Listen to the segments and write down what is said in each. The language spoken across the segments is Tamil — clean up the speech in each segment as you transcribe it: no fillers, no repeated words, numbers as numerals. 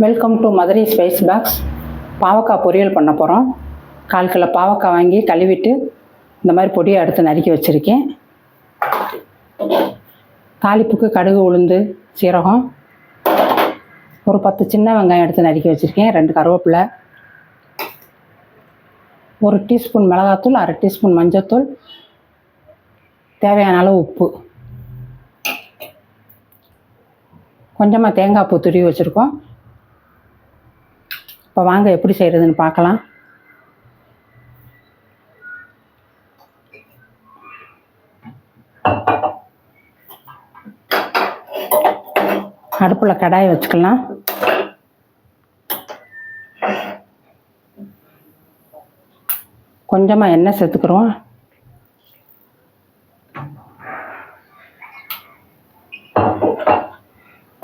Welcome to Madurai spice box. பாவக்காய் பொரியல் பண்ண போகிறோம். 1/4 கிலோ பாவக்காய் வாங்கி கழுவிட்டு இந்த மாதிரி பொடியை எடுத்து நறுக்கி வச்சுருக்கேன். தாளிப்புக்கு கடுகு, உளுந்து, சீரகம், ஒரு 10 சின்ன வெங்காயம் எடுத்து நறுக்கி வச்சுருக்கேன். 2 கருவேப்பிலை, 1 டீஸ்பூன் மிளகாத்தூள், 1/2 டீஸ்பூன் மஞ்சள்தூள், தேவையான அளவு உப்பு, கொஞ்சமாக தேங்காய் பூ துருவி வச்சுருக்கோம். இப்போ வாங்க எப்படி செய்கிறதுன்னு பார்க்கலாம். அடுப்பில் கடாயை வச்சுக்கலாம். கொஞ்சமாக எண்ணெய் சேர்த்துக்கிறோம்.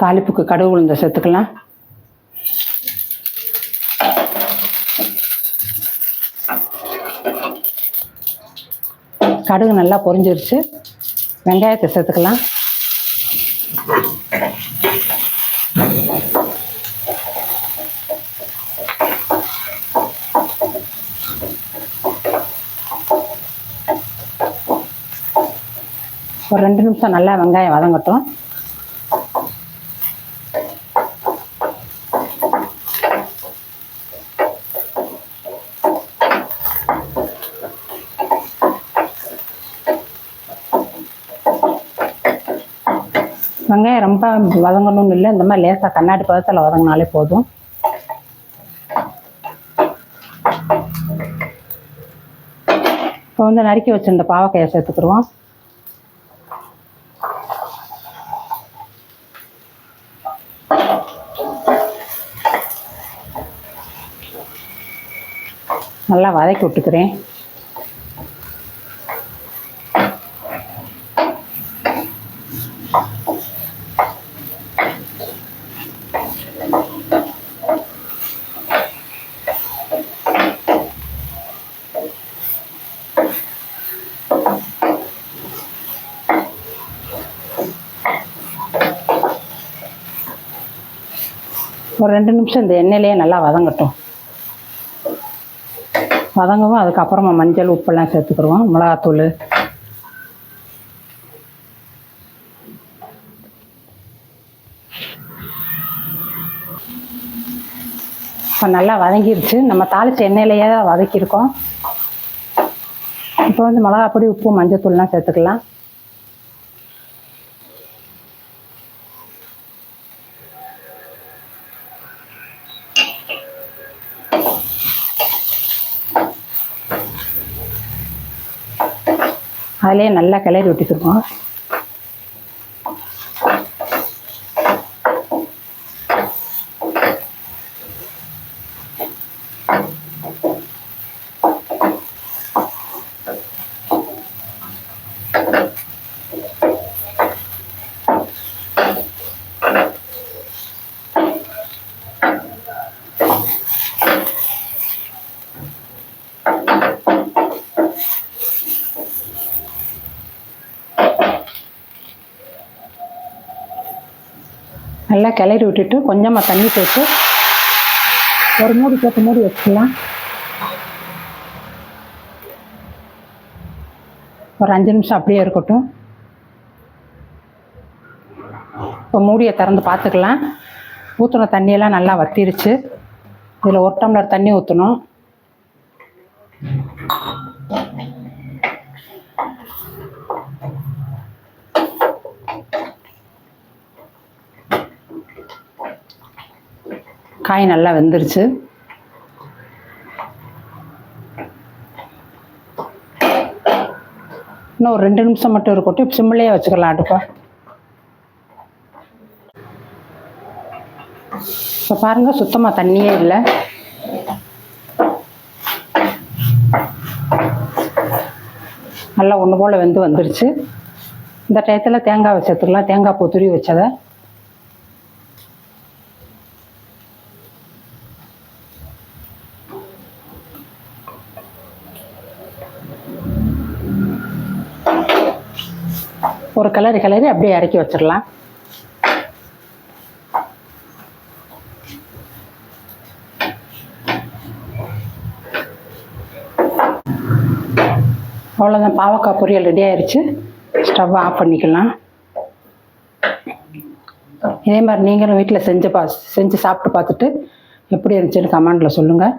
தாளிப்புக்கு கடுகு, உளுந்தை சேர்த்துக்கலாம். கடுகு நல்லா பொரிஞ்சிருச்சு. வெங்காயத்தை சேர்த்துக்கலாம். ஒரு 2 நிமிஷம் நல்லா வெங்காயம் வதங்கட்டும். வெங்காயம் ரொம்ப வதங்கணும்னு இல்லை, இந்த மாதிரி லேசாக கண்ணாடி பதத்தில் வதங்கினாலே போதும். இப்போ நறுக்கி வச்சிருந்த பாவக்காயை சேர்த்துக்கிடுவோம். நல்லா வதக்கி விட்டுக்கிறேன். ஒரு 2 நிமிஷம் இந்த எண்ணெயிலேயே நல்லா வதங்கட்டும். வதங்கவும் அதுக்கப்புறமா மஞ்சள், உப்பெல்லாம் சேர்த்துக்கிடுவோம். மிளகாத்தூள், இப்போ நல்லா வதங்கிருச்சு. நம்ம தாளித்த எண்ணெயிலேயே தான் வதக்கியிருக்கோம். இப்போ மிளகாப்பொடி, உப்பு, மஞ்சள்தூள்லாம் சேர்த்துக்கலாம். அதிலே நல்லா கிளறி விட்டுக்கிடுவோம். நல்லா கிளறி விட்டுட்டு கொஞ்சமாக தண்ணி சேர்த்து ஒரு மூடி போட்டு மூடி வச்சுக்கலாம். ஒரு 5 நிமிஷம் அப்படியே இருக்கட்டும். இப்போ மூடியை திறந்து பார்த்துக்கலாம். ஊற்றின தண்ணியெல்லாம் நல்லா வத்திருச்சு. இதில் 1 டம்ளர் தண்ணி ஊற்றணும். காய் நல்லா வெந்துருச்சு. இன்னும் ஒரு 2 நிமிஷம் மட்டும் இருக்கட்டும். சிம்மிலேயே வச்சுக்கலாம் அடுப்பை. இப்போ பாருங்கள், சுத்தமாக தண்ணியே இல்லை. நல்லா ஒன்று போல் வெந்து வந்துருச்சு. இந்த டயத்தில் தேங்காய் சேர்த்துக்கலாம். தேங்காய் பூ துருவி வச்சதை ஒரு கிளறி அப்படியே இறக்கி வச்சிடலாம். அவ்வளோதான், பாவக்காய் பொரியல் ரெடி ஆயிடுச்சு. ஸ்டவ் ஆஃப் பண்ணிக்கலாம். இதே மாதிரி நீங்களும் வீட்டில் செஞ்சு சாப்பிட்டு பார்த்துட்டு எப்படி இருந்துச்சுன்னு கமெண்டில் சொல்லுங்கள்.